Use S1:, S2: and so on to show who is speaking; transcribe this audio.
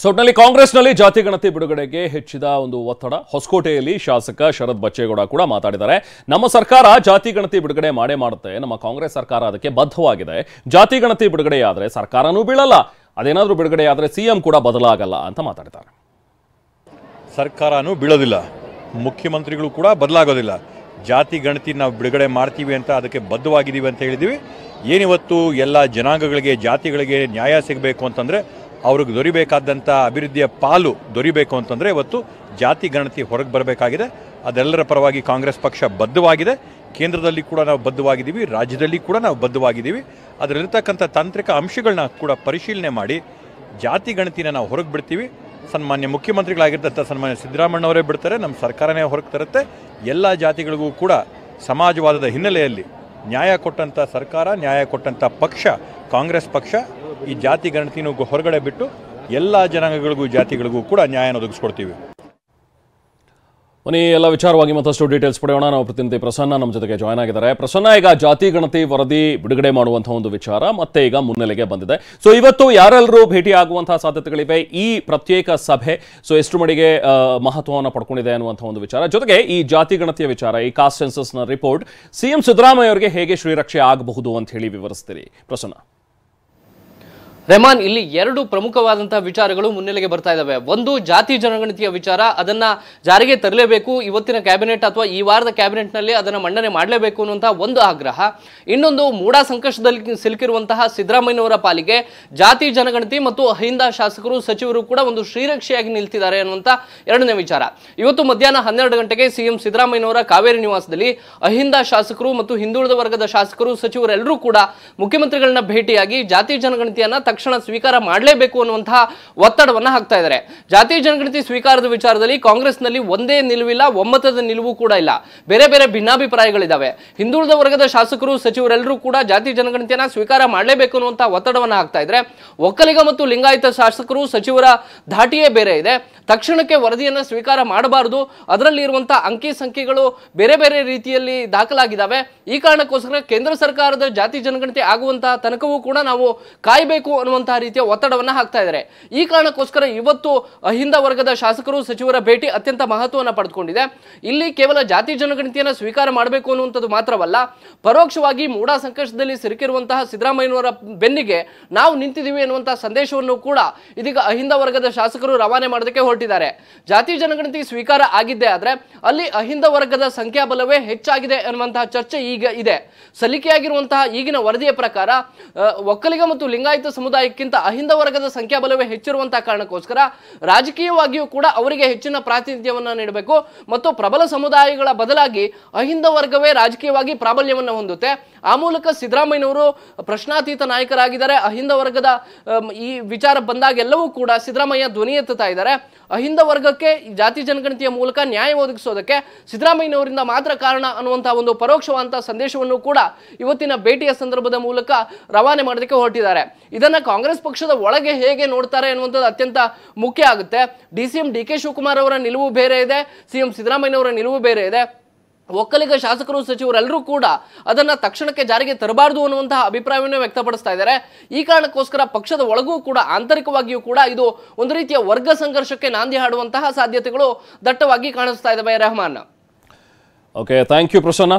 S1: ಒಟ್ನಲ್ಲಿ ಕಾಂಗ್ರೆಸ್ನಲ್ಲಿ ಜಾತಿ ಗಣತಿ ಬಿಡುಗಡೆಗೆ ಹೆಚ್ಚಿದ ಒಂದು ಒತ್ತಡ. ಹೊಸಕೋಟೆಯಲ್ಲಿ ಶಾಸಕ ಶರತ್ ಬಚ್ಚೇಗೌಡ ಕೂಡ ಮಾತಾಡಿದ್ದಾರೆ. ನಮ್ಮ ಸರ್ಕಾರ ಜಾತಿ ಗಣತಿ ಬಿಡುಗಡೆ ಮಾಡೇ ಮಾಡುತ್ತೆ, ನಮ್ಮ ಕಾಂಗ್ರೆಸ್ ಸರ್ಕಾರ ಅದಕ್ಕೆ ಬದ್ಧವಾಗಿದೆ. ಜಾತಿ ಗಣತಿ ಬಿಡುಗಡೆಯಾದರೆ ಸರ್ಕಾರನೂ ಬೀಳಲ್ಲ, ಅದೇನಾದರೂ ಬಿಡುಗಡೆಯಾದರೆ ಸಿಎಂ ಕೂಡ ಬದಲಾಗಲ್ಲ ಅಂತ ಮಾತಾಡಿದ್ದಾರೆ.
S2: ಸರ್ಕಾರನೂ ಬೀಳೋದಿಲ್ಲ, ಮುಖ್ಯಮಂತ್ರಿಗಳು ಕೂಡ ಬದಲಾಗೋದಿಲ್ಲ. ಜಾತಿ ಗಣತಿ ನಾವು ಬಿಡುಗಡೆ ಮಾಡ್ತೀವಿ ಅಂತ ಅದಕ್ಕೆ ಬದ್ಧವಾಗಿದ್ದೀವಿ ಅಂತ ಹೇಳಿದ್ದೀವಿ. ಏನಿವತ್ತು ಎಲ್ಲ ಜನಾಂಗಗಳಿಗೆ ಜಾತಿಗಳಿಗೆ ನ್ಯಾಯ ಸಿಗಬೇಕು ಅಂತಂದರೆ ಅವ್ರಿಗೆ ದೊರಿಬೇಕಾದಂಥ ಅಭಿವೃದ್ಧಿಯ ಪಾಲು ದೊರಿಬೇಕು ಅಂತಂದರೆ ಇವತ್ತು ಜಾತಿ ಗಣತಿ ಹೊರಗೆ ಬರಬೇಕಾಗಿದೆ. ಅದೆಲ್ಲರ ಪರವಾಗಿ ಕಾಂಗ್ರೆಸ್ ಪಕ್ಷ ಬದ್ಧವಾಗಿದೆ. ಕೇಂದ್ರದಲ್ಲಿ ಕೂಡ ನಾವು ಬದ್ಧವಾಗಿದ್ದೀವಿ, ರಾಜ್ಯದಲ್ಲಿ ಕೂಡ ನಾವು ಬದ್ಧವಾಗಿದ್ದೀವಿ. ಅದರಲ್ಲಿರ್ತಕ್ಕಂಥ ತಾಂತ್ರಿಕ ಅಂಶಗಳನ್ನ ಕೂಡ ಪರಿಶೀಲನೆ ಮಾಡಿ ಜಾತಿ ಗಣತಿನ ನಾವು ಹೊರಗೆ ಬಿಡ್ತೀವಿ. ಸನ್ಮಾನ್ಯ ಮುಖ್ಯಮಂತ್ರಿಗಳಾಗಿರ್ತಂಥ ಸನ್ಮಾನ್ಯ ಸಿದ್ದರಾಮಣ್ಣವರೇ ಬಿಡ್ತಾರೆ, ನಮ್ಮ ಸರ್ಕಾರನೇ ಹೊರಗೆ ತರುತ್ತೆ. ಎಲ್ಲ ಜಾತಿಗಳಿಗೂ ಕೂಡ ಸಮಾಜವಾದದ ಹಿನ್ನೆಲೆಯಲ್ಲಿ ನ್ಯಾಯ ಕೊಟ್ಟಂಥ ಸರ್ಕಾರ, ನ್ಯಾಯ ಕೊಟ್ಟಂಥ ಪಕ್ಷ ಕಾಂಗ್ರೆಸ್ ಪಕ್ಷ ಈ ಜಾತಿ ಗಣತಿನೂ ಹೊರಗಡೆ ಬಿಟ್ಟು ಎಲ್ಲ ಜನಾಂಗಗಳಿಗೂ ಜಾತಿಗಳಿಗೂ ಕೂಡ ನ್ಯಾಯನ ಒದಗಿಸ್ಕೊಡ್ತೀವಿ.
S1: ಈ ಎಲ್ಲ ವಿಚಾರವಾಗಿ ಮತ್ತಷ್ಟು ಡೀಟೇಲ್ಸ್ ಪಡೆಯೋಣ. ನಾವು ಪ್ರತಿನಿಧಿ ಪ್ರಸನ್ನ ನಮ್ಮ ಜೊತೆಗೆ ಜಾಯ್ನ್ ಆಗಿದ್ದಾರೆ. ಪ್ರಸನ್ನ, ಈಗ ಜಾತಿ ಗಣತಿ ವರದಿ ಬಿಡುಗಡೆ ಮಾಡುವಂತಹ ಒಂದು ವಿಚಾರ ಮತ್ತೆ ಈಗ ಮುನ್ನೆಲೆಗೆ ಬಂದಿದೆ. ಸೊ ಇವತ್ತು ಯಾರೆಲ್ಲರೂ ಭೇಟಿ ಆಗುವಂತಹ ಸಾಧ್ಯತೆಗಳಿವೆ? ಈ ಪ್ರತ್ಯೇಕ ಸಭೆ ಎಷ್ಟು ಮಟ್ಟಿಗೆ ಮಹತ್ವವನ್ನು ಪಡ್ಕೊಂಡಿದೆ ಅನ್ನುವಂತಹ ಒಂದು ವಿಚಾರ, ಜೊತೆಗೆ ಈ ಜಾತಿ ಗಣತಿಯ ವಿಚಾರ, ಈ ಕಾಸ್ಟ್ ಸೆನ್ಸಸ್ನ ರಿಪೋರ್ಟ್ ಸಿಎಂ ಸಿದ್ದರಾಮಯ್ಯ ಅವರಿಗೆ ಹೇಗೆ ಶ್ರೀರಕ್ಷೆ ಆಗಬಹುದು ಅಂತ ಹೇಳಿ ವಿವರಿಸ್ತೀರಿ ಪ್ರಸನ್ನ?
S3: ರೆಹಮಾನ್, ಇಲ್ಲಿ ಎರಡು ಪ್ರಮುಖವಾದಂತಹ ವಿಚಾರಗಳು ಮುನ್ನೆಲೆಗೆ ಬರ್ತಾ ಇದ್ದಾವೆ. ಒಂದು, ಜಾತಿ ಜನಗಣತಿಯ ವಿಚಾರ, ಅದನ್ನ ಜಾರಿಗೆ ತರಲೇಬೇಕು, ಇವತ್ತಿನ ಕ್ಯಾಬಿನೆಟ್ ಅಥವಾ ಈ ವಾರದ ಕ್ಯಾಬಿನೆಟ್ನಲ್ಲಿ ಅದನ್ನು ಮಂಡನೆ ಮಾಡಲೇಬೇಕು ಅನ್ನುವಂತಹ ಒಂದು ಆಗ್ರಹ. ಇನ್ನೊಂದು, ಮೂಡಾ ಸಂಕಷ್ಟದಲ್ಲಿ ಸಿಲುಕಿರುವಂತಹ ಸಿದ್ದರಾಮಯ್ಯನವರ ಪಾಲಿಗೆ ಜಾತಿ ಜನಗಣತಿ ಮತ್ತು ಅಹಿಂದ ಶಾಸಕರು ಸಚಿವರು ಕೂಡ ಒಂದು ಶ್ರೀರಕ್ಷೆಯಾಗಿ ನಿಲ್ತಿದ್ದಾರೆ ಅನ್ನುವಂಥ ಎರಡನೇ ವಿಚಾರ. ಇವತ್ತು ಮಧ್ಯಾಹ್ನ 12 ಗಂಟೆಗೆ ಸಿಎಂ ಸಿದ್ದರಾಮಯ್ಯನವರ ಕಾವೇರಿ ನಿವಾಸದಲ್ಲಿ ಅಹಿಂದ ಶಾಸಕರು ಮತ್ತು ಹಿಂದುಳಿದ ವರ್ಗದ ಶಾಸಕರು ಸಚಿವರೆಲ್ಲರೂ ಕೂಡ ಮುಖ್ಯಮಂತ್ರಿಗಳನ್ನ ಭೇಟಿಯಾಗಿ ಜಾತಿ ಜನಗಣತಿಯನ್ನ ತಕ್ಷಣ ಸ್ವೀಕಾರ ಮಾಡಲೇಬೇಕು ಅನ್ನುವಂತಹ ಒತ್ತಡವನ್ನು ಹಾಕ್ತಾ ಇದ್ದಾರೆ. ಜಾತಿ ಜನಗಣತಿ ಸ್ವೀಕಾರದ ವಿಚಾರದಲ್ಲಿ ಕಾಂಗ್ರೆಸ್ನಲ್ಲಿ ಒಂದೇ ನಿಲುವಿಲ್ಲ, ಒಮ್ಮತದ ನಿಲುವು ಕೂಡ ಇಲ್ಲ. ಬೇರೆ ಬೇರೆ ಭಿನ್ನಾಭಿಪ್ರಾಯಗಳಿದ್ದಾವೆ. ಹಿಂದುಳಿದ ವರ್ಗದ ಶಾಸಕರು ಸಚಿವರೆಲ್ಲರೂ ಕೂಡ ಜಾತಿ ಜನಗಣತಿಯನ್ನ ಸ್ವೀಕಾರ ಮಾಡಲೇಬೇಕು ಅನ್ನುವಂತಹ ಒತ್ತಡವನ್ನು ಹಾಕ್ತಾ ಇದ್ದಾರೆ. ಒಕ್ಕಲಿಗ ಮತ್ತು ಲಿಂಗಾಯತ ಶಾಸಕರು ಸಚಿವರ ಧಾಟಿಯೇ ಬೇರೆ ಇದೆ. ತಕ್ಷಣಕ್ಕೆ ವರದಿಯನ್ನು ಸ್ವೀಕಾರ ಮಾಡಬಾರದು, ಅದರಲ್ಲಿ ಇರುವಂತಹ ಅಂಕಿ ಸಂಖ್ಯೆಗಳು ಬೇರೆ ಬೇರೆ ರೀತಿಯಲ್ಲಿ ದಾಖಲಾಗಿದ್ದಾವೆ. ಈ ಕಾರಣಕ್ಕೋಸ್ಕರ ಕೇಂದ್ರ ಸರ್ಕಾರದ ಜಾತಿ ಜನಗಣತಿ ಆಗುವಂತಹ ತನಕವೂ ಕೂಡ ನಾವು ಕಾಯಬೇಕು ಅನ್ನುವಂತಹ ರೀತಿಯ ಒತ್ತಡವನ್ನು ಹಾಕ್ತಾ ಇದ್ದಾರೆ. ಈ ಕಾರಣಕ್ಕೋಸ್ಕರ ಇವತ್ತು ಅಹಿಂದ ವರ್ಗದ ಶಾಸಕರು ಸಚಿವರ ಭೇಟಿ ಅತ್ಯಂತ ಮಹತ್ವವನ್ನು ಪಡೆದುಕೊಂಡಿದೆ. ಇಲ್ಲಿ ಕೇವಲ ಜಾತಿ ಜನಗಣತಿಯನ್ನು ಸ್ವೀಕಾರ ಮಾಡಬೇಕು ಅನ್ನುವಂಥದ್ದು ಮಾತ್ರವಲ್ಲ, ಪರೋಕ್ಷವಾಗಿ ಮೂಡಾ ಸಂಕಷ್ಟದಲ್ಲಿ ಸಿಲುಕಿರುವಂತಹ ಸಿದ್ದರಾಮಯ್ಯನವರ ಬೆನ್ನಿಗೆ ನಾವು ನಿಂತಿದ್ದೀವಿ ಎನ್ನುವಂತಹ ಸಂದೇಶವನ್ನು ಕೂಡ ಇದೀಗ ಅಹಿಂದ ವರ್ಗದ ಶಾಸಕರು ರವಾನೆ ಮಾಡೋದಕ್ಕೆ ಹೊರಟಿದ್ದಾರೆ. ಜಾತಿ ಜನಗಣತಿ ಸ್ವೀಕಾರ ಆಗಿದ್ದೇ ಆದ್ರೆ ಅಲ್ಲಿ ಅಹಿಂದ ವರ್ಗದ ಸಂಖ್ಯಾಬಲವೇ ಹೆಚ್ಚಾಗಿದೆ ಅನ್ನುವಂತಹ ಚರ್ಚೆ ಈಗ ಇದೆ. ಸಲ್ಲಿಕೆಯಾಗಿರುವಂತಹ ಈಗಿನ ವರದಿಯ ಪ್ರಕಾರ ಒಕ್ಕಲಿಗ ಮತ್ತು ಲಿಂಗಾಯತ ಸಮುದಾಯಕ್ಕಿಂತ ಅಹಿಂದ ವರ್ಗದ ಸಂಖ್ಯಾಬಲವೇ ಹೆಚ್ಚಿರುವಂತಹ ಕಾರಣಕ್ಕೋಸ್ಕರ ರಾಜಕೀಯವಾಗಿಯೂ ಕೂಡ ಅವರಿಗೆ ಹೆಚ್ಚಿನ ಪ್ರಾತಿನಿಧ್ಯವನ್ನು ನೀಡಬೇಕು ಮತ್ತು ಪ್ರಬಲ ಸಮುದಾಯಗಳ ಬದಲಾಗಿ ಅಹಿಂದ ವರ್ಗವೇ ರಾಜಕೀಯವಾಗಿ ಪ್ರಾಬಲ್ಯವನ್ನು ಹೊಂದುತ್ತೆ. ಆ ಮೂಲಕ ಸಿದ್ದರಾಮಯ್ಯನವರು ಪ್ರಶ್ನಾತೀತ ನಾಯಕರಾಗಿದ್ದಾರೆ. ಅಹಿಂದ ವರ್ಗದ ಈ ವಿಚಾರ ಬಂದಾಗೆಲ್ಲವೂ ಕೂಡ ಸಿದ್ದರಾಮಯ್ಯ ಧ್ವನಿ ಎತ್ತುತ್ತಾ ಇದ್ದಾರೆ. ಅಹಿಂದ ವರ್ಗಕ್ಕೆ ಜಾತಿ ಜನಗಣತಿಯ ಮೂಲಕ ನ್ಯಾಯ ಒದಗಿಸೋದಕ್ಕೆ ಸಿದ್ದರಾಮಯ್ಯನವರಿಂದ ಮಾತ್ರ ಕಾರಣ ಅನ್ನುವಂತಹ ಒಂದು ಪರೋಕ್ಷವಾದಂತಹ ಸಂದೇಶವನ್ನು ಕೂಡ ಇವತ್ತಿನ ಭೇಟಿಯ ಸಂದರ್ಭದ ಮೂಲಕ ರವಾನೆ ಮಾಡೋದಕ್ಕೆ ಹೊರಟಿದ್ದಾರೆ. ಇದನ್ನ ಕಾಂಗ್ರೆಸ್ ಪಕ್ಷದ ಒಳಗೆ ಹೇಗೆ ನೋಡ್ತಾರೆ ಅನ್ನುವಂಥದ್ದು ಅತ್ಯಂತ ಮುಖ್ಯ ಆಗುತ್ತೆ. ಡಿಸಿಎಂ ಡಿಕೆ ಶಿವಕುಮಾರ್ ಅವರ ನಿಲುವು ಬೇರೆ ಇದೆ, ಸಿಎಂ ಸಿದ್ದರಾಮಯ್ಯನವರ ನಿಲುವು ಬೇರೆ ಇದೆ. ಒಕ್ಕಲಿಗ ಶಾಸಕರು ಸಚಿವರೆಲ್ಲರೂ ಕೂಡ ಅದನ್ನ ತಕ್ಷಣಕ್ಕೆ ಜಾರಿಗೆ ತರಬಾರದು ಅನ್ನುವಂತಹ ಅಭಿಪ್ರಾಯವನ್ನು ವ್ಯಕ್ತಪಡಿಸ್ತಾ ಇದ್ದಾರೆ. ಈ ಕಾರಣಕ್ಕೋಸ್ಕರ ಪಕ್ಷದ ಒಳಗೂ ಕೂಡ ಆಂತರಿಕವಾಗಿಯೂ ಕೂಡ ಇದು ಒಂದು ರೀತಿಯ ವರ್ಗ ಸಂಘರ್ಷಕ್ಕೆ ನಾಂದಿ ಹಾಡುವಂತಹ ಸಾಧ್ಯತೆಗಳು ದಟ್ಟವಾಗಿ ಕಾಣಿಸ್ತಾ ಇದ್ದಾವೆ. Rehman,
S1: okay, thank you Prasanna.